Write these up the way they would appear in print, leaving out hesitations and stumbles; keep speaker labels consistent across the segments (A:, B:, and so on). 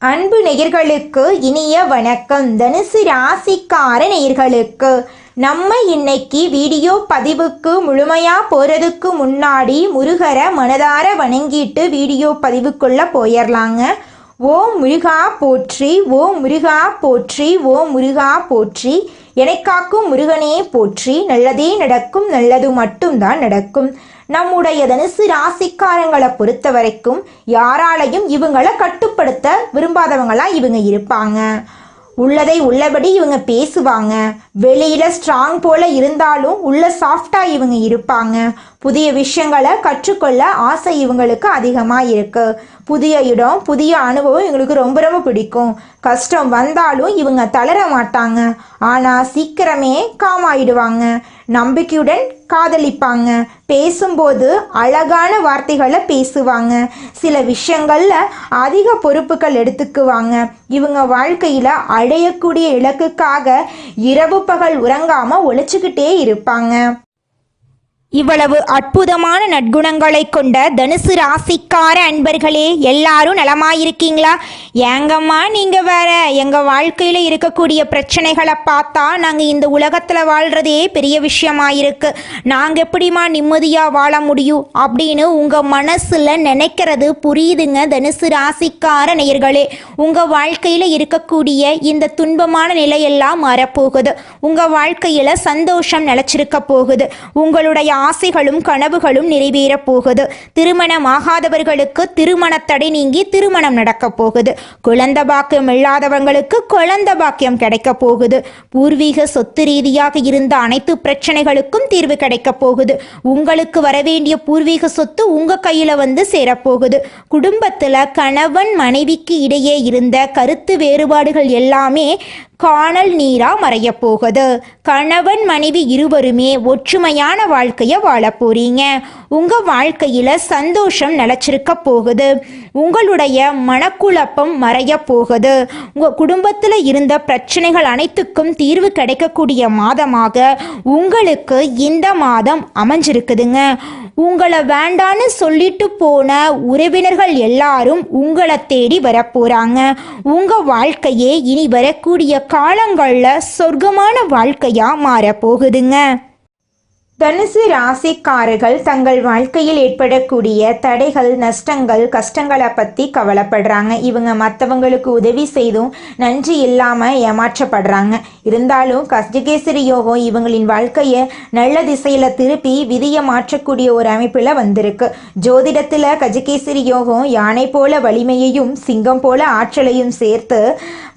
A: அன்பு நேயர்களுக்கு இனிய வணக்கம். தனுசு ராசிக்கார நேயர்களுக்கு நம்ம இன்னைக்கு வீடியோ பதிவுக்கு முழுமையா போறதுக்கு முன்னாடி முருகரை மனதார வணங்கிட்டு வீடியோ பதிவுக்குள்ள போயிடலாங்க. ஓம் முருகா போற்றி, ஓம் முருகா போற்றி, ஓம் முருகா போற்றி, எனக்காக்கும் முருகனே போற்றி. நல்லதே நடக்கும், நல்லது மட்டும்தான் நடக்கும். நம்முடைய தனுசு ராசிக்காரங்களை பொறுத்த வரைக்கும் யாராலையும் இவங்களை கட்டுப்படுத்த விரும்பாதவங்களா இவங்க இருப்பாங்க. உள்ளதை உள்ளபடி இவங்க பேசுவாங்க. வெளியில ஸ்ட்ராங் போல இருந்தாலும் உள்ள சாஃப்டா இவங்க இருப்பாங்க. புதிய விஷயங்களை கற்றுக்கொள்ள ஆசை இவங்களுக்கு அதிகமாக இருக்கு. புதிய இடம், புதிய அனுபவம் இவங்களுக்கு ரொம்ப ரொம்ப பிடிக்கும். கஷ்டம் வந்தாலும் இவங்க தளர மாட்டாங்க. ஆனால் சீக்கிரமே காமாயிடுவாங்க. நம்பிக்கையுடன் காதலிப்பாங்க. பேசும்போது அழகான வார்த்தைகளை பேசுவாங்க. சில விஷயங்கள்ல அதிக பொறுப்புகள் எடுத்துக்குவாங்க. இவங்க வாழ்க்கையில அடையக்கூடிய இலக்குக்காக இரவு பகல் உறங்காம உழைச்சிக்கிட்டே இருப்பாங்க. இவ்வளவு அற்புதமான நற்குணங்களை கொண்ட தனுசு ராசிக்கார அன்பர்களே, எல்லாரும் நலமாயிருக்கீங்களா? ஏங்கம்மா நீங்க வேற, எங்க வாழ்க்கையில இருக்கக்கூடிய பிரச்சனைகளை பார்த்தா நாங்க இந்த உலகத்துல வாழ்றதே பெரிய விஷயமாயிருக்கு, நாங்க எப்படிமா நிம்மதியா வாழ முடியும் அப்படின்னு உங்க மனசுல நினைக்கிறது புரியுதுங்க. தனுசு ராசிக்கார நேயர்களே, உங்க வாழ்க்கையில இருக்கக்கூடிய இந்த துன்பமான நிலையெல்லாம் மாறப்போகுது. உங்க வாழ்க்கையில சந்தோஷம் நிலைச்சிருக்க போகுது. உங்களுடைய ஆசைகளும் கனவுகளும் நிறைவேற போகுது. திருமணம் ஆகாதவர்களுக்கு திருமண தடை நீங்கி திருமணம் நடக்க போகுது. குழந்தை பாக்கியம் இல்லாதவங்களுக்கு குழந்தை பாக்கியம் கிடைக்க போகுது. பூர்வீக சொத்து ரீதியாக இருந்த அனைத்து பிரச்சனைகளுக்கும் தீர்வு கிடைக்க போகுது. உங்களுக்கு வரவேண்டிய பூர்வீக சொத்து உங்க கையில வந்து சேரப்போகுது. குடும்பத்துல கணவன் மனைவிக்கு இடையே இருந்த கருத்து வேறுபாடுகள் எல்லாமே காணல் நீரா மறைய போகுது. கணவன் மனைவி இருவருமே ஒற்றுமையான வாழ்க்கைய வாழ போறீங்க. உங்க வாழ்க்கையில சந்தோஷம் நிலைச்சிருக்க போகுது. உங்களுடைய மனக்குழப்பம் மறைய போகுது. உங்க குடும்பத்துல இருந்த பிரச்சனைகள் அனைத்துக்கும் தீர்வு கிடைக்கக்கூடிய மாதமாக உங்களுக்கு இந்த மாதம் அமைஞ்சிருக்குதுங்க. உங்களை வேண்டான்னு சொல்லிட்டு போன உறவினர்கள் எல்லாரும் உங்களை தேடி வரப்போறாங்க. உங்க வாழ்க்கையே இனி வரக்கூடிய காலங்களில் சொர்க்கமான வாழ்க்கையா மாறப்போகுதுங்க. தனுசு ராசிக்காரர்கள் தங்கள் வாழ்க்கையில் ஏற்படக்கூடிய தடைகள், நஷ்டங்கள், கஷ்டங்களை பற்றி கவலைப்படுறாங்க. இவங்க மற்றவங்களுக்கு உதவி செய்தும் நன்றி இல்லாமல் ஏமாற்றப்படுறாங்க. இருந்தாலும் கஜகேசரி யோகம் இவங்களின் வாழ்க்கையை நல்ல திசையில் திருப்பி விதியை மாற்றக்கூடிய ஒரு அமைப்பில் வந்திருக்கு. ஜோதிடத்தில் கஜகேசரி யோகம் யானை போல வலிமையையும் சிங்கம் போல ஆற்றலையும் சேர்த்து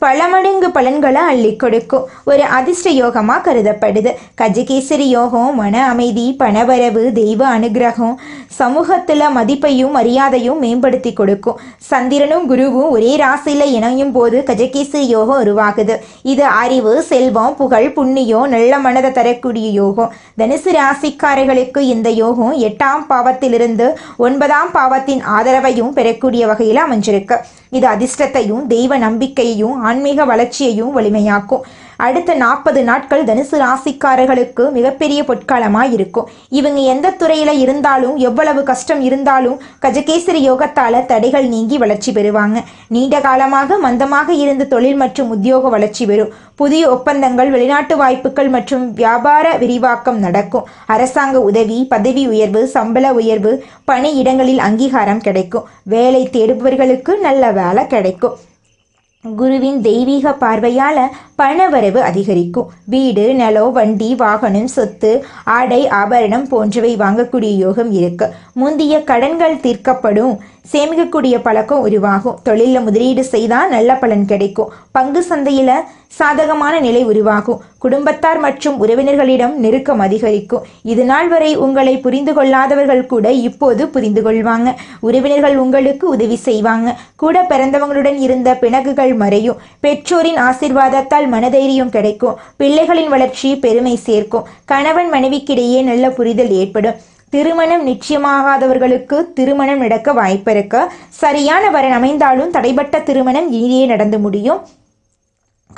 A: பல மடங்கு பலன்களை அள்ளி கொடுக்கும் ஒரு அதிர்ஷ்ட யோகமாக கருதப்படுது. கஜகேசரி யோகம் மன அமைதி, பணவரவு, தெய்வ அனுகிரகம், சமூகத்தில் மதிப்பையும் மரியாதையும் மேம்படுத்தி கொடுக்கும். சந்திரனும் குருவும் ஒரே ராசியில் இணையும் போது கஜகேசரி யோகம் உருவாகுது. இது அறிவு, செல்வம், புகழ், புண்ணியம், நல்ல மனதை தரக்கூடிய யோகம். தனுசு ராசிக்காரர்களுக்கு இந்த யோகம் 8ஆம் பாவத்திலிருந்து 9ஆம் பாவத்தின் ஆதரவையும் பெறக்கூடிய வகையில் அமைஞ்சிருக்கு. இது அதிர்ஷ்டத்தையும் தெய்வ நம்பிக்கையையும் ஆன்மீக வளர்ச்சியையும் வலிமையாக்கும். அடுத்த 40 நாட்கள் தனுசு ராசிக்காரர்களுக்கு மிகப்பெரிய பொற்காலமாக இருக்கும். இவங்க எந்த துறையில் இருந்தாலும், எவ்வளவு கஷ்டம் இருந்தாலும் கஜகேசரி யோகத்தால் தடைகள் நீங்கி வளர்ச்சி பெறுவாங்க. நீண்ட காலமாக மந்தமாக இருந்த தொழில் மற்றும் உத்தியோக வளர்ச்சி பெறும். புதிய ஒப்பந்தங்கள், வெளிநாட்டு வாய்ப்புகள் மற்றும் வியாபார விரிவாக்கம் நடக்கும். அரசாங்க உதவி, பதவி உயர்வு, சம்பள உயர்வு, பணி இடங்களில் அங்கீகாரம் கிடைக்கும். வேலை தேடுபவர்களுக்கு நல்ல வேலை கிடைக்கும். குருவின் தெய்வீக பார்வையால் பணவரவு அதிகரிக்கும். வீடு, நிலம், வண்டி, வாகனம், சொத்து, ஆடை, ஆபரணம் போன்றவை வாங்கக்கூடிய யோகம் இருக்கு. முந்தைய கடன்கள் தீர்க்கப்படும். சேமிக்கக்கூடிய பழக்கம் உருவாகும். தொழிலில் முதலீடு செய்தால் நல்ல பலன் கிடைக்கும். பங்கு சந்தையில் சாதகமான நிலை உருவாகும். குடும்பத்தார் மற்றும் உறவினர்களிடம் நெருக்கம் அதிகரிக்கும். இது நாள் வரை உங்களை புரிந்து கொள்ளாதவர்கள் கூட இப்போது புரிந்து கொள்வாங்க. உறவினர்கள் உங்களுக்கு உதவி செய்வாங்க. கூட பிறந்தவங்களுடன் இருந்த பிணக்குகள் மறையும். பெற்றோரின் ஆசீர்வாதத்தால் மனதைரியம் கிடைக்கும். பிள்ளைகளின் வளர்ச்சி பெருமை சேர்க்கும். கணவன் மனைவிக்கிடையே நல்ல புரிதல் ஏற்படும். திருமணம் நிச்சயமாகாதவர்களுக்கு திருமணம் நடக்க வாய்ப்பு இருக்கு. சரியான வரன் அமைந்தாலும் தடைப்பட்ட திருமணம் இனியே நடந்து முடியும்.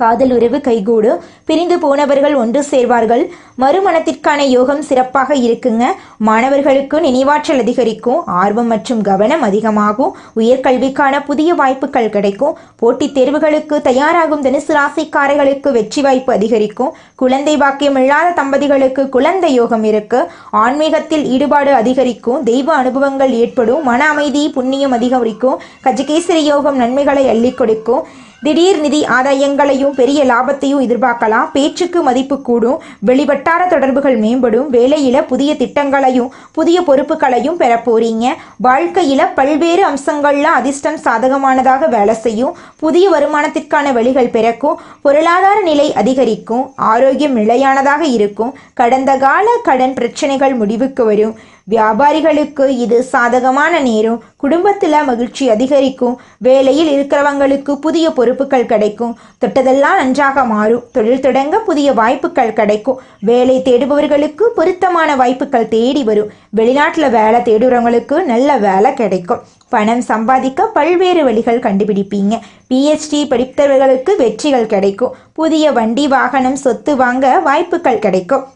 A: காதல் உறவு கைகூடு, பிரிந்து போனவர்கள் ஒன்று சேர்வார்கள். மறுமணத்திற்கான யோகம் சிறப்பாக இருக்குங்க. மாணவர்களுக்கு நினைவாற்றல் அதிகரிக்கும், ஆர்வம் மற்றும் கவனம் அதிகமாகும். உயர்கல்விக்கான புதிய வாய்ப்புகள் கிடைக்கும். போட்டித் தேர்வுகளுக்கு தயாராகும் தனுசு ராசிக்காரர்களுக்கு வெற்றி வாய்ப்பு அதிகரிக்கும். குழந்தை பாக்கியம் இல்லாத தம்பதிகளுக்கு குழந்தை யோகம் இருக்கு. ஆன்மீகத்தில் ஈடுபாடு அதிகரிக்கும். தெய்வ அனுபவங்கள் ஏற்படும். மன அமைதி புண்ணியம் அதிகரிக்கும். கஜகேசரி யோகம் நன்மைகளை அள்ளி கொடுக்கும். திடீர் நிதி ஆதாயங்களையும் பெரிய லாபத்தையும் எதிர்பார்க்கலாம். பேச்சுக்கு மதிப்பு கூடும். வெளிவட்டார தொடர்புகள் மேம்படும். வேலையில புதிய திட்டங்களையும் புதிய பொறுப்புகளையும் பெற போறீங்க. வாழ்க்கையில பல்வேறு அம்சங்கள்ல அதிர்ஷ்டம் சாதகமானதாக வேலை செய்யும். புதிய வருமானத்திற்கான வழிகள் பிறக்கும். பொருளாதார நிலை அதிகரிக்கும். ஆரோக்கியம் நிலையானதாக இருக்கும். கடந்த கால கடன் பிரச்சனைகள் முடிவுக்கு வரும். வியாபாரிகளுக்கு இது சாதகமான நேரம். குடும்பத்தில் மகிழ்ச்சி அதிகரிக்கும். வேலையில் இருக்கிறவங்களுக்கு புதிய பொறுப்புகள் கிடைக்கும். தொட்டதெல்லாம் நன்றாக மாறும். தொழில் தொடங்க புதிய வாய்ப்புகள் கிடைக்கும். வேலை தேடுபவர்களுக்கு பொருத்தமான வாய்ப்புகள் தேடி வரும். வெளிநாட்டில் வேலை தேடுறவங்களுக்கு நல்ல வேலை கிடைக்கும். பணம் சம்பாதிக்க பல்வேறு வழிகள் கண்டுபிடிப்பீங்க. பிஹெச்டி படித்தவர்களுக்கு வெற்றிகள் கிடைக்கும். புதிய வண்டி வாகனம் சொத்து வாங்க வாய்ப்புகள் கிடைக்கும்.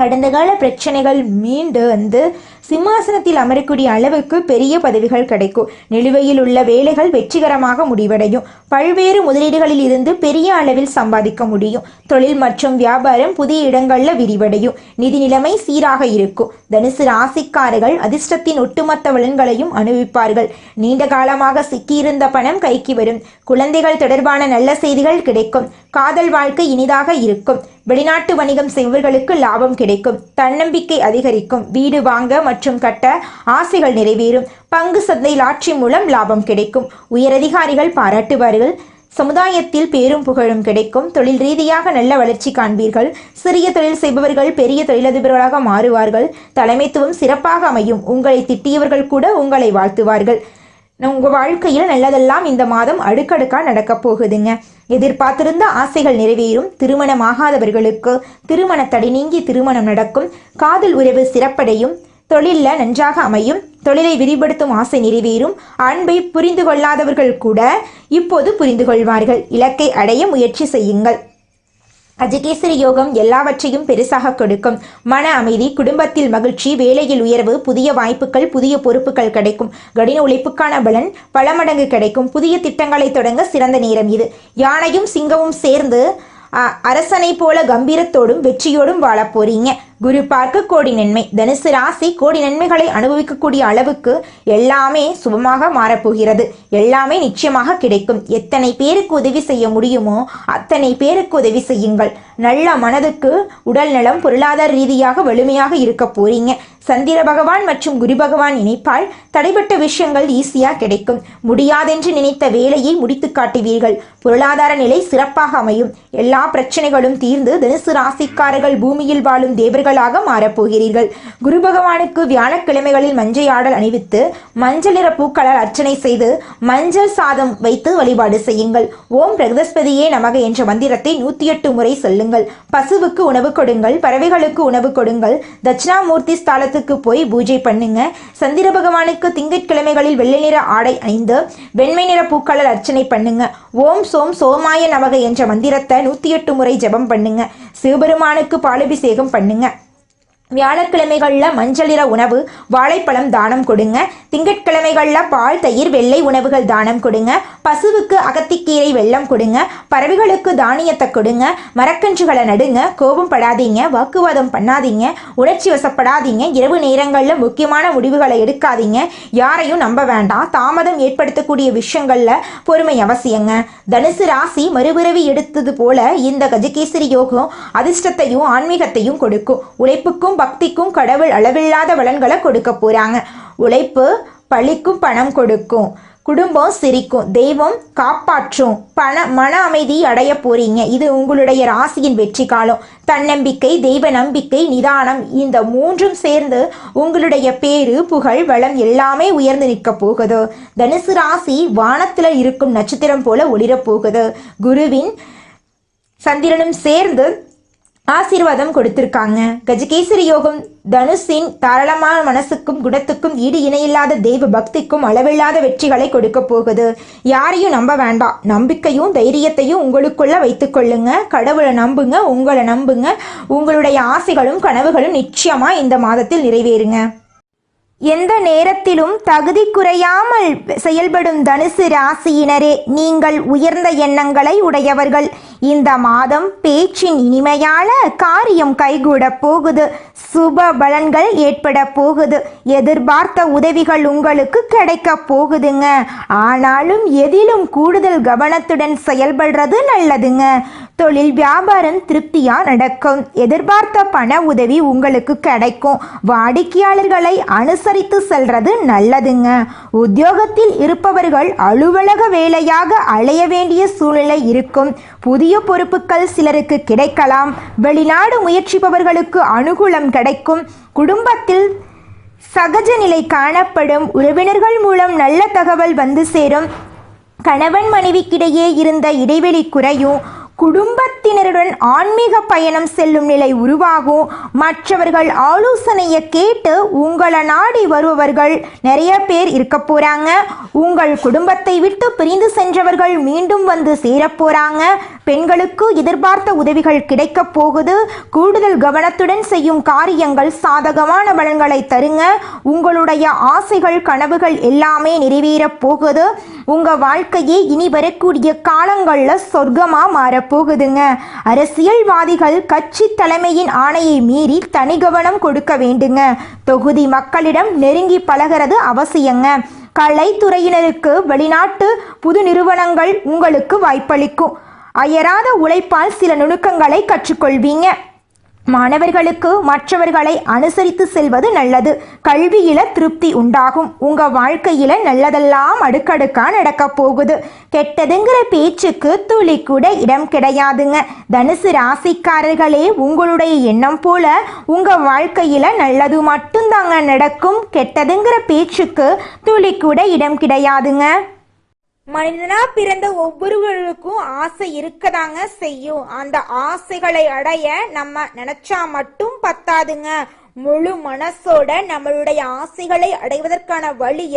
A: கடந்த கால பிரச்சனைகள் மீண்டு சிம்மாசனத்தில் அமரக்கூடிய அளவுக்கு பெரிய பதவிகள் கிடைக்கும். நிலுவையில் உள்ள வேலைகள் வெற்றிகரமாக முடிவடையும். பல்வேறு முதலீடுகளில் இருந்து பெரிய அளவில் சம்பாதிக்க முடியும். தொழில் மற்றும் வியாபாரம் புதிய இடங்களில் விரிவடையும். நிதி நிலைமை சீராக இருக்கும். தனுசு ராசிக்காரர்கள் அதிர்ஷ்டத்தின் ஒட்டுமொத்த பலன்களையும் அனுபவிப்பார்கள். நீண்ட காலமாக சிக்கியிருந்த பணம் கைக்கு வரும். குழந்தைகள் தொடர்பான நல்ல செய்திகள் கிடைக்கும். காதல் வாழ்க்கை இனிதாக இருக்கும். வெளிநாட்டு வணிகம் செய்வர்களுக்கு லாபம் கிடைக்கும். தன்னம்பிக்கை அதிகரிக்கும். வீடு வாங்க மற்றும் கட்ட ஆசைகள் நிறைவேறும். பங்கு சந்தை லாட்சி மூலம் லாபம் கிடைக்கும். உயரதிகாரிகள் பாராட்டுவார்கள். சமுதாயத்தில் பேரும் புகழும் கிடைக்கும். தொழில் ரீதியாக நல்ல வளர்ச்சி காண்பீர்கள். சிறிய தொழில் செய்பவர்கள் பெரிய தொழிலதிபர்களாக மாறுவார்கள். தலைமைத்துவம் சிறப்பாக அமையும். உங்களை திட்டியவர்கள் கூட உங்களை வாழ்த்துவார்கள். உங்கள் வாழ்க்கையில் நல்லதெல்லாம் இந்த மாதம் அடுக்கடுக்காக நடக்கப் போகுதுங்க. எதிர்பார்த்திருந்த ஆசைகள் நிறைவேறும். திருமணமாகாதவர்களுக்கு திருமண தடை நீங்கி திருமணம் நடக்கும். காதல் உறவு சிறப்படையும். தொழிலில் நன்றாக அமையும். தொழிலை விரிவுபடுத்தும் ஆசை நிறைவேறும். அன்பை புரிந்து கொள்ளாதவர்கள் கூட இப்போது புரிந்து கொள்வார்கள். இலக்கை அடைய முயற்சி செய்யுங்கள். கஜகேசரி யோகம் எல்லாவற்றையும் பெருசாக கொடுக்கும். மன அமைதி, குடும்பத்தில் மகிழ்ச்சி, வேலையில் உயர்வு, புதிய வாய்ப்புகள், புதிய பொறுப்புகள் கிடைக்கும். கடின உழைப்புக்கான பலன் பல மடங்கு கிடைக்கும். புதிய திட்டங்களை தொடங்க சிறந்த நேரம் இது. யானையும் சிங்கமும் சேர்ந்து அரசனை போல கம்பீரத்தோடும் வெற்றியோடும் வாழ போறீங்க. குரு பார்க்க கோடி நன்மை. தனுசு ராசி கோடி நன்மைகளை அனுபவிக்கக்கூடிய அளவுக்கு எல்லாமே சுபமாக மாறப்போகிறது. எல்லாமே நிச்சயமாக கிடைக்கும். எத்தனை பேருக்கு உதவி செய்ய முடியுமோ அத்தனை பேருக்கு உதவி செய்யுங்கள். நல்ல மனதுக்கு உடல் நலம், பொருளாதார ரீதியாக வலிமையாக இருக்க போறீங்க. சந்திர பகவான் மற்றும் குரு பகவான் இணைப்பால் தடைப்பட்ட விஷயங்கள் ஈஸியாக கிடைக்கும். முடியாதென்று நினைத்த வேலையை முடித்து காட்டுவீர்கள். பொருளாதார நிலை சிறப்பாக அமையும். எல்லா பிரச்சனைகளும் தீர்ந்து தனுசு ராசிக்காரர்கள் பூமியில் வாழும் தேவர்களாக மாறப்போகிறீர்கள். குரு பகவானுக்கு வியாழக்கிழமைகளில் மஞ்சள் ஆடல் அணிவித்து மஞ்சள் நிற பூக்களால் அர்ச்சனை செய்து மஞ்சள் சாதம் வைத்து வழிபாடு செய்யுங்கள். ஓம் பிரகஸ்பதியே நமக என்ற மந்திரத்தை 108 முறை சொல்லுங்கள். பசுவுக்கு உணவு கொடுங்கள். பறவைகளுக்கு உணவு கொடுங்கள். தட்சிணாமூர்த்தி ஸ்தலத்துக்கு போய் பூஜை பண்ணுங்க. சந்திர பகவானுக்கு திங்கட்கிழமைகளில் வெள்ளை நிற ஆடை அணிந்து வெண்மை நிற பூக்களால் அர்ச்சனை பண்ணுங்க. ஓம் சோம் சோமாய நமக என்ற மந்திரத்தை 108 முறை ஜபம் பண்ணுங்க. சிவபெருமானுக்கு பாலபிஷேகம் பண்ணுங்க. வியாழக்கிழமைகளில் மஞ்சள் நிற உணவு வாழைப்பழம் தானம் கொடுங்க. திங்கட்கிழமைகளில் பால், தயிர், வெள்ளை உணவுகள் தானம் கொடுங்க. பசுவுக்கு அகத்திக்கீரை வெல்லம் கொடுங்க. பறவைகளுக்கு தானியத்தை கொடுங்க. மரக்கன்றுகளை நடுங்க. கோபம் படாதீங்க. வாக்குவாதம் பண்ணாதீங்க. உணர்ச்சி வசப்படாதீங்க. இரவு நேரங்களில் முக்கியமான முடிவுகளை எடுக்காதீங்க. யாரையும் நம்ப வேண்டாம். தாமதம் ஏற்படுத்தக்கூடிய விஷயங்களில் பொறுமை அவசியங்க. தனுசு ராசி மறுபிறவி எடுத்தது போல இந்த கஜகேசரி யோகம் அதிர்ஷ்டத்தையும் ஆன்மீகத்தையும் கொடுக்கும். உழைப்புக்கும் பக்திக்கும் கடவுள் அளவில்லாத பலன்களை கொடுக்க போறாங்க. உழைப்பு பழிக்கும், பணம் கொடுக்கும். குடும்பம் சிரிக்கும். தெய்வம் காப்பாற்றும். மன அமைதி அடைய போறீங்க. இது உங்களுடைய ராசியின் வெற்றி காலம். தன்னம்பிக்கை, தெய்வ நம்பிக்கை, நிதானம் இந்த மூன்றும் சேர்ந்து உங்களுடைய பேரு, புகழ், வளம் எல்லாமே உயர்ந்து நிற்க போகுது. தனுசு ராசி வானத்தில் இருக்கும் நட்சத்திரம் போல ஒளிரப் போகுது. குருவின் சந்திரனும் சேர்ந்து ஆசீர்வாதம் கொடுத்திருக்காங்க. கஜகேசரி யோகம் தனுஷின் தாராளமான மனசுக்கும் குணத்துக்கும் ஈடு இணையில்லாத தெய்வ பக்திக்கும் அளவில்லாத வெற்றிகளை கொடுக்க போகுது. யாரையும் நம்ப வேண்டாம். நம்பிக்கையும் தைரியத்தையும் உங்களுக்குள்ள வைத்துக் கொள்ளுங்க. கடவுளை நம்புங்க, உங்களை நம்புங்க. உங்களுடைய ஆசைகளும் கனவுகளும் நிச்சயமா இந்த மாதத்தில் நிறைவேறுங்க. எந்த நேரத்திலும் தகுதி குறையாமல் செயல்படும் தனுசு ராசியினரே, நீங்கள் உயர்ந்த எண்ணங்களை உடையவர்கள். இந்த மாதம் பேச்சின் இனிமையால காரியம் கைகூட போகுது. சுப பலன்கள் ஏற்பட போகுது. எதிர்பார்த்த உதவிகள் உங்களுக்கு கிடைக்க போகுதுங்க. ஆனாலும் எதிலும் கூடுதல் கவனத்துடன் செயல்படுறது நல்லதுங்க. தொழில் வியாபாரம் திருப்தியா நடக்கும். எதிர்பார்த்த பண உதவி உங்களுக்கு கிடைக்கும். வாடிக்கையாளர்களை அனுசரித்து செல்றது நல்லதுங்க. உத்தியோகத்தில் இருப்பவர்கள் அலுவலக வேலையாக அலைய வேண்டிய சூழ்நிலை இருக்கும். புதிய பொறுப்புகள் சிலருக்கு கிடைக்கலாம். வெளிநாடு முயற்சிப்பவர்களுக்கு அனுகூலம் கிடைக்கும். குடும்பத்தில் சகஜ நிலை காணப்படும். உறவினர்கள் மூலம் நல்ல தகவல் வந்து சேரும். கணவன் மனைவிக்கிடையே இருந்த இடைவெளி குறையும். குடும்பத்தினருடன் ஆன்மீக பயணம் செல்லும் நிலை உருவாகும். மற்றவர்கள் ஆலோசனையை கேட்டு உங்களை நாடி வருபவர்கள் நிறைய பேர் இருக்க போறாங்க. உங்கள் குடும்பத்தை விட்டு பிரிந்து சென்றவர்கள் மீண்டும் வந்து சேரப்போறாங்க. பெண்களுக்கு எதிர்பார்த்த உதவிகள் கிடைக்க போகுது. கூடுதல் கவனத்துடன் செய்யும் காரியங்கள் சாதகமான பலன்களை தருங்க. உங்களுடைய ஆசைகள் கனவுகள் எல்லாமே நிறைவேற போகுது. உங்க வாழ்க்கையே இனி வரக்கூடிய காலங்களில் சொர்க்கமா மாறப்போகுதுங்க. அரசியல்வாதிகள் கட்சி தலைமையின் ஆணையை மீறி தனி கவனம் கொடுக்க வேண்டுங்க. தொகுதி மக்களிடம் நெருங்கி பழகிறது அவசியங்க. கலைத்துறையினருக்கு வெளிநாட்டு புது நிறுவனங்கள் உங்களுக்கு வாய்ப்பளிக்கும். அயராத உழைப்பால் சில நுணுக்கங்களை கற்றுக்கொள்வீங்க. மாணவர்களுக்கு மற்றவர்களை அனுசரித்து செல்வது நல்லது. கல்வியில திருப்தி உண்டாகும். உங்க வாழ்க்கையில நல்லதெல்லாம் அடுக்கடுக்கா நடக்க போகுது. கெட்டதுங்கிற பேச்சுக்கு துளி கூட இடம் கிடையாதுங்க. தனுசு ராசிக்காரர்களே, உங்களுடைய எண்ணம் போல உங்க வாழ்க்கையில நல்லது மட்டும்தாங்க நடக்கும். கெட்டதுங்கிற பேச்சுக்கு துளி கூட இடம் கிடையாதுங்க. மனிதனா பிறந்த ஒவ்வொருவருக்கும் ஆசை இருக்கதாங்க செய்யும். அந்த ஆசைகளை அடைய நம்ம நினைச்சா மட்டும் பத்தாதுங்க. முழு மனசோட நம்மளுடைய ஆசைகளை அடைவதற்கான வழிய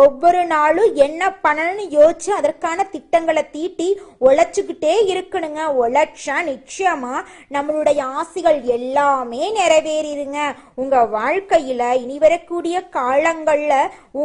A: ஒவ்வொரு நாளும் என்ன பண்ணணும்னு யோசிச்சு அதற்கான திட்டங்களை தீட்டி உழைச்சுக்கிட்டே இருக்கணுங்க. உழைச்சா நிச்சயமா நம்மளுடைய ஆசைகள் எல்லாமே நிறைவேறிடுங்க. உங்க வாழ்க்கையில இனி வரக்கூடிய காலங்கள்ல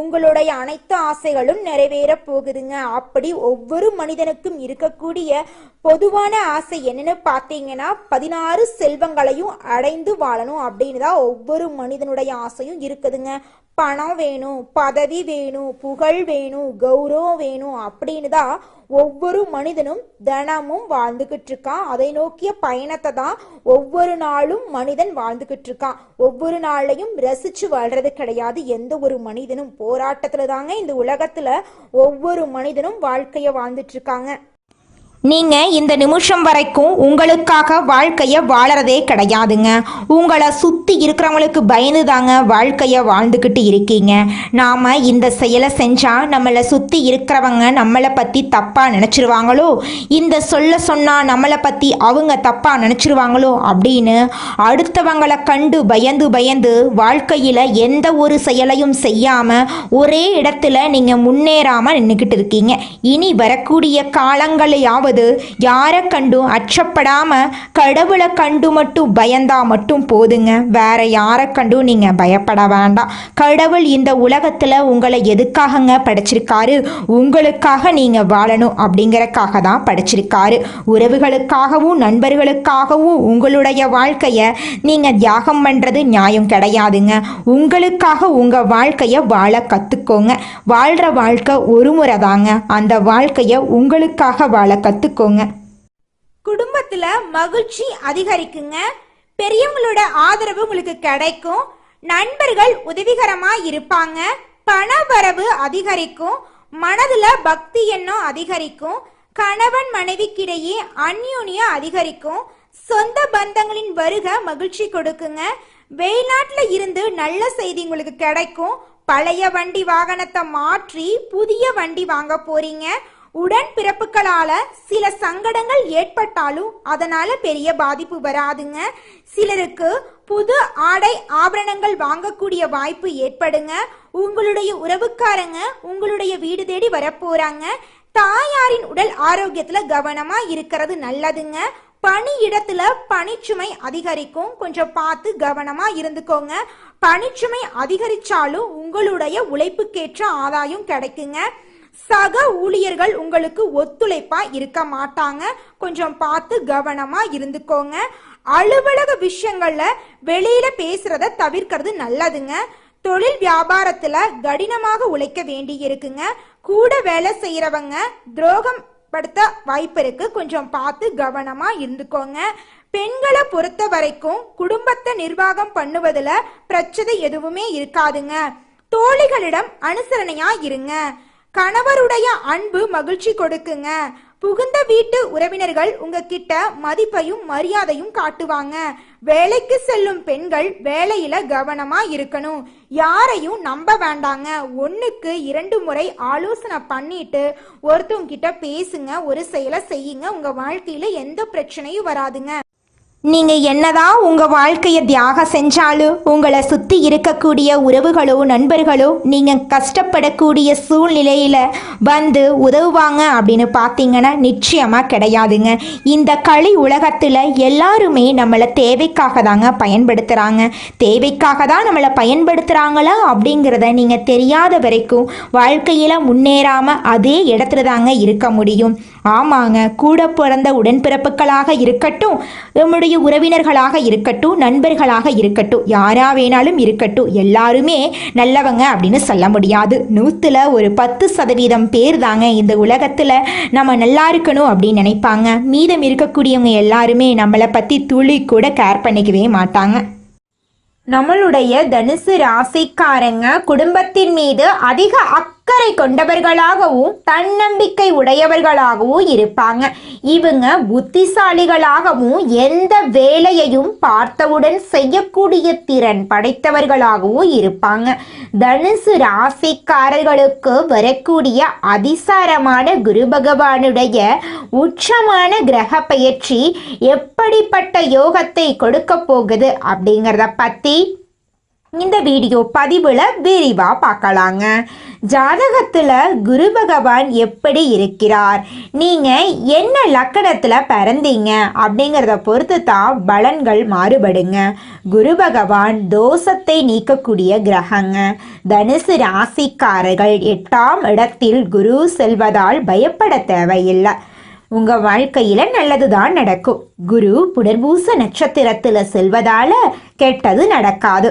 A: உங்களுடைய அனைத்து ஆசைகளும் நிறைவேற போகுதுங்க. அப்படி ஒவ்வொரு மனிதனுக்கும் இருக்கக்கூடிய பொதுவான ஆசை என்னன்னு பார்த்தீங்கன்னா 16 செல்வங்களையும் அடைந்து வாழணும் அப்படின்னு தான் ஒவ்வொரு மனிதனுடைய ஆசையும் இருக்குதுங்க. பணம் வேணும், பதவி வேணும், புகழ் வேணும், கௌரவம் வேணும் அப்படின்னு தான் ஒவ்வொரு மனிதனும் தினமும் வாழ்ந்துகிட்டு இருக்கான். அதை நோக்கிய பயணத்தை தான் ஒவ்வொரு நாளும் மனிதன் வாழ்ந்துகிட்டு இருக்கான். ஒவ்வொரு நாளையும் ரசிச்சு வாழ்றது கிடையாது. எந்த ஒரு மனிதனும் போராட்டத்துல தாங்க இந்த உலகத்துல ஒவ்வொரு மனிதனும் வாழ்க்கைய வாழ்ந்துட்டு இருக்காங்க. நீங்க இந்த நிமிஷம் வரைக்கும் உங்களுக்காக வாழ்க்கைய வாழறதே கிடையாதுங்க. உங்களை சுத்தி இருக்கிறவங்களுக்கு பயந்து தாங்க வாழ்க்கைய வாழ்ந்துக்கிட்டு இருக்கீங்க. நாம இந்த செயலை செஞ்சா நம்மளை சுத்தி இருக்கிறவங்க நம்மளை பத்தி தப்பா நினைச்சிருவாங்களோ, இந்த சொன்னா நம்மளை பத்தி அவங்க தப்பா நினைச்சிருவாங்களோ அப்படின்னு அடுத்தவங்களை கண்டு பயந்து பயந்து வாழ்க்கையில எந்த ஒரு செயலையும் செய்யாம ஒரே இடத்துல நீங்க முன்னேறாம நின்றுக்கிட்டு இருக்கீங்க. இனி வரக்கூடிய காலங்களையாவது யாரை கண்டும் அச்சப்படாம கடவுளை கண்டு மட்டும் பயந்தா மட்டும் போதுங்க. வேற யாரை கண்டும் நீங்க பயப்பட வேண்டாம். கடவுள் இந்த உலகத்துல உங்களை எதுக்காகங்க படைச்சிருக்காரு? உங்களுக்காக நீங்க வாழணும் அப்படிங்கறக்காக தான் படைச்சிருக்காரு. உறவுகளுக்காகவும் நண்பர்களுக்காகவும் உங்களுடைய வாழ்க்கைய நீங்க தியாகம் பண்றது நியாயம் கிடையாதுங்க. உங்களுக்காக உங்க வாழ்க்கைய வாழ கத்துக்கோங்க. வாழ்ற வாழ்க்கை ஒரு முறை தாங்க. அந்த வாழ்க்கைய உங்களுக்காக வாழ கத்துக்கோங்க. குடும்பத்துல மகிழ்ச்சி அதிகரிக்குங்க. பெரியவங்களோட ஆதரவு உங்களுக்கு கிடைக்கும். நண்பர்கள் உதவிகரமா இருப்பாங்க. பண வரவு அதிகரிக்கும். மனதுல பக்தி எண்ணம் அதிகரிக்கும். கணவன் மனைவிக்கிடையே அந்யோன்யம் அதிகரிக்கும். சொந்த பந்தங்களின் வருகை மகிழ்ச்சி கொடுக்குங்க. வெளிநாட்டுல இருந்து நல்ல செய்தி உங்களுக்கு கிடைக்கும். பழைய வண்டி வாகனத்தை மாற்றி புதிய வண்டி வாங்க போறீங்க. உடன் பிறப்புகளால சில சங்கடங்கள் ஏற்பட்டாலும் அதனால பெரிய பாதிப்பு வராதுங்க. சிலருக்கு புது ஆடை ஆபரணங்கள் வாங்கக்கூடிய வாய்ப்பு ஏற்படுங்க. உங்களுடைய உறவுக்காரங்க உங்களுடைய வீடு தேடி வரப்போறாங்க. தாயாரின் உடல் ஆரோக்கியத்துல கவனமா இருக்கிறது நல்லதுங்க. பணியிடத்துல பணிச்சுமை அதிகரிக்கும், கொஞ்சம் பார்த்து கவனமா இருந்துக்கோங்க. பணிச்சுமை அதிகரிச்சாலும் உங்களுடைய உழைப்புக்கேற்ற ஆதாயம் கிடைக்குங்க. சக ஊழியர்கள் உங்களுக்கு ஒத்துழைப்பா இருக்க மாட்டாங்க, கொஞ்சம் பார்த்து கவனமா இருந்துக்கோங்க. அலுவலக விஷயங்கள்ல வெளியில பேசுறத தவிர்க்கிறது நல்லதுங்க. தொழில் வியாபாரத்துல கடினமாக உழைக்க வேண்டி இருக்குங்க. கூட வேலை செய்யறவங்க துரோகம் படுத்த வாய்ப்பு இருக்கு, கொஞ்சம் பார்த்து கவனமா இருந்துக்கோங்க. பெண்களை பொறுத்த வரைக்கும் குடும்பத்தை நிர்வாகம் பண்ணுவதுல பிரச்சனை எதுவுமே இருக்காதுங்க. தோழிகளிடம் அனுசரணையா இருங்க. கணவருடைய அன்பு மகிழ்ச்சி கொடுக்குங்க. புகுந்த வீட்டு உறவினர்கள் உங்ககிட்ட மதிப்பையும் மரியாதையும் காட்டுவாங்க. வேலைக்கு செல்லும் பெண்கள் வேலையில கவனமா இருக்கணும். யாரையும் நம்ப வேண்டாங்க. 1க்கு 2 முறை ஆலோசனை பண்ணிட்டு ஒருத்தவங்க கிட்ட பேசுங்க, ஒரு செயலை செய்யுங்க. உங்க வாழ்க்கையில எந்த பிரச்சனையும் வராதுங்க. நீங்க என்னதான் உங்க வாழ்க்கையை தியாகம் செஞ்சாலும் உங்களை சுத்தி இருக்கக்கூடிய உறவுகளோ நண்பர்களோ நீங்க கஷ்டப்படக்கூடிய சூழ்நிலையில வந்து உதவுவாங்க அப்படின்னு பார்த்தீங்கன்னா நிச்சயமா கிடையாதுங்க. இந்த களி உலகத்துல எல்லாருமே நம்மளை தேவைக்காக தாங்க பயன்படுத்துறாங்க. தேவைக்காக தான் நம்மளை பயன்படுத்துறாங்களா அப்படிங்கிறத நீங்க தெரியாத வரைக்கும் வாழ்க்கையில முன்னேறாம அதே இடத்துல தாங்க இருக்க முடியும். ஆமாங்க, கூட பிறந்த உடன்பிறப்புகளாக இருக்கட்டும், நம்முடைய உறவினர்களாக இருக்கட்டும், நண்பர்களாக இருக்கட்டும், யாரா வேணாலும் இருக்கட்டும், எல்லாருமே நல்லவங்க அப்படின்னு சொல்ல முடியாது. 100ல் ஒரு 10% பேர் தாங்க இந்த உலகத்துல நம்ம நல்லா இருக்கணும் அப்படின்னு நினைப்பாங்க. மீதம் இருக்கக்கூடியவங்க எல்லாருமே நம்மளை பத்தி துளி கூட கேர் பண்ணிக்கவே மாட்டாங்க. நம்மளுடைய தனுசு ராசிக்காரங்க குடும்பத்தின் மீது அதிக அக்கறை கொண்டவர்களாகவும் தன்னம்பிக்கை உடையவர்களாகவும் இருப்பாங்க. இவங்க புத்திசாலிகளாகவும் எந்த வேலையையும் பார்த்தவுடன் செய்யக்கூடிய திறன் படைத்தவர்களாகவும் இருப்பாங்க. தனுசு ராசிக்காரர்களுக்கு வரக்கூடிய அதிசாரமான குரு பகவானுடைய உச்சமான கிரக பயிற்சி எப்படிப்பட்ட யோகத்தை கொடுக்க போகுது அப்படிங்கிறத பத்தி இந்த வீடியோ பதிவுல விரிவா பார்க்கலாங்க. ஜாதகத்துல குரு பகவான் எப்படி இருக்கிறார், நீங்க என்ன லக்கணத்துல பிறந்தீங்க அப்படிங்கிறத பொறுத்து தான் பலன்கள் மாறுபடுங்க. குரு பகவான் தோஷத்தை நீக்கக்கூடிய கிரகங்க. தனுசு ராசிக்காரர்கள் 8ஆம் இடத்தில் குரு செல்வதால் பயப்பட தேவையில்லை. உங்க வாழ்க்கையில நல்லதுதான் நடக்கும். குரு புனர்பூச நட்சத்திரத்துல செல்வதால கெட்டது நடக்காது.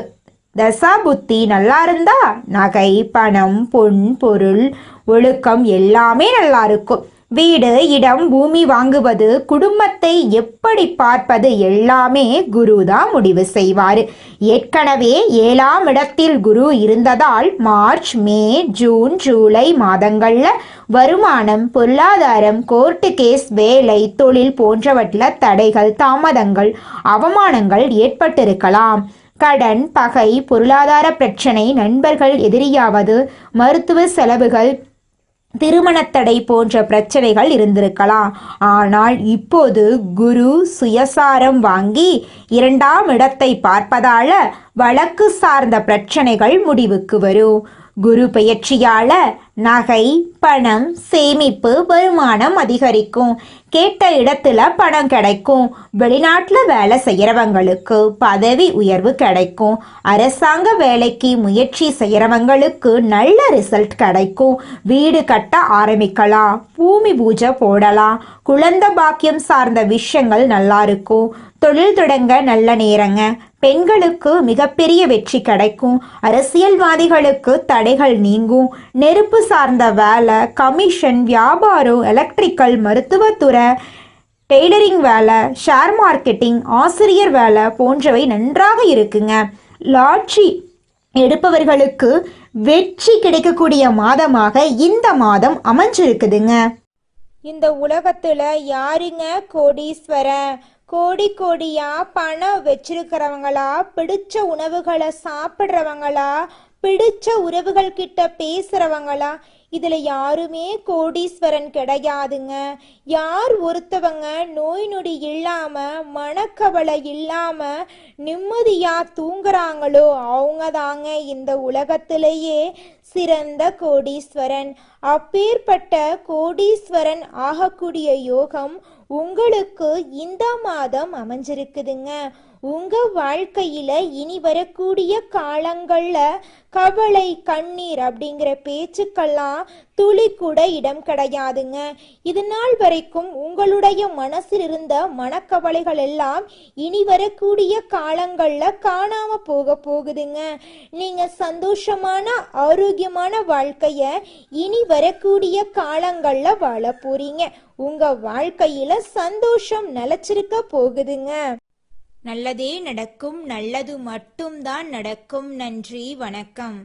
A: தசா புத்தி நல்லா இருந்தா நகை, பணம், பொன், பொருள், ஒழுக்கம் எல்லாமே நல்லா இருக்கும். வீடு, இடம், பூமி வாங்குவது, குடும்பத்தை எப்படி பார்ப்பது எல்லாமே குரு தான் முடிவு செய்வார். ஏற்கனவே 7ஆம் இடத்தில் குரு இருந்ததால் மார்ச், மே, ஜூன், ஜூலை மாதங்கள்ல வருமானம், பொருளாதாரம், கோர்ட்டு கேஸ், வேலை, தொழில் போன்றவற்றில் தடைகள், தாமதங்கள், அவமானங்கள் ஏற்பட்டிருக்கலாம். கடன், பகை, பொருளாதார பிரச்சனை, நண்பர்கள் எதிரியாவது, மருத்துவ செலவுகள், திருமணத்தடை போன்ற பிரச்சனைகள் இருந்திருக்கலாம். ஆனால் இப்போது குரு சுயசாரம் வாங்கி 2ஆம் இடத்தை பார்ப்பதால வழக்கு சார்ந்த பிரச்சனைகள் முடிவுக்கு வரும். குரு பெயர்ச்சியால நகை, பணம், சேமிப்பு, வருமானம் அதிகரிக்கும். கேட்ட இடத்துல பணம் கிடைக்கும். வெளிநாட்டில் வேலை செய்யறவங்களுக்கு பதவி உயர்வு கிடைக்கும். அரசாங்க வேலைக்கு முயற்சி செய்யறவங்களுக்கு நல்ல ரிசல்ட் கிடைக்கும். வீடு கட்ட ஆரம்பிக்கலாம். பூமி பூஜை போடலாம். குழந்தை பாக்கியம் சார்ந்த விஷயங்கள் நல்லா இருக்கும். தொழில் தொடங்க நல்ல நேரங்க. பெண்களுக்கு மிகப்பெரிய வெற்றி கிடைக்கும். அரசியல்வாதிகளுக்கு தடைகள் நீங்கும். நெருப்பு சார்ந்த வேலை, கமிஷன், வியாபாரம், எலக்ட்ரிக்கல், மருத்துவத்துறை, டெய்லரிங் வேலை, ஷேர் மார்க்கெட்டிங், ஆசிரியர் வேலை போன்றவை நன்றாக இருக்குங்க. லாட்ரி எடுப்பவர்களுக்கு வெற்றி கிடைக்கக்கூடிய மாதமாக இந்த மாதம் அமைஞ்சிருக்குதுங்க. இந்த உலகத்துல யாருங்க கோடீஸ்வரன்? கோடி கோடியா பணம் வச்சிருக்கிறவங்களா, பிடிச்ச உணவுகளை சாப்பிட்றவங்களா, பிடிச்ச உறவுகள் கிட்ட பேசுறவங்களா, இதுல யாருமே கோடீஸ்வரன் கிடையாதுங்க. யார் ஒருத்தவங்க நோய் நொடி இல்லாம மனக்கவலை இல்லாம நிம்மதியா தூங்குறாங்களோ அவங்க தாங்க இந்த உலகத்திலேயே சிறந்த கோடீஸ்வரன். அப்பேற்பட்ட கோடீஸ்வரன் ஆகக்கூடிய யோகம் உங்களுக்கு இந்த மாதம் அமைஞ்சிருக்குதுங்க. உங்க வாழ்க்கையில இனி வரக்கூடிய காலங்கள்ல கவலை கண்ணீர் அப்படிங்கிற பேச்சுக்கெல்லாம் துளி கூட இடம் கிடையாதுங்க. இது நாள் வரைக்கும் உங்களுடைய மனசில் இருந்த மனக்கவலைகள் எல்லாம் இனி வரக்கூடிய காலங்கள்ல காணாம போகுதுங்க. நீங்க சந்தோஷமான ஆரோக்கியமான வாழ்க்கைய இனி வரக்கூடிய காலங்கள்ல வாழ போறீங்க. உங்க வாழ்க்கையில சந்தோஷம் நிலைச்சிருக்க போகுதுங்க. நல்லதே நடக்கும், நல்லது மட்டும்தான் நடக்கும். நன்றி, வணக்கம்.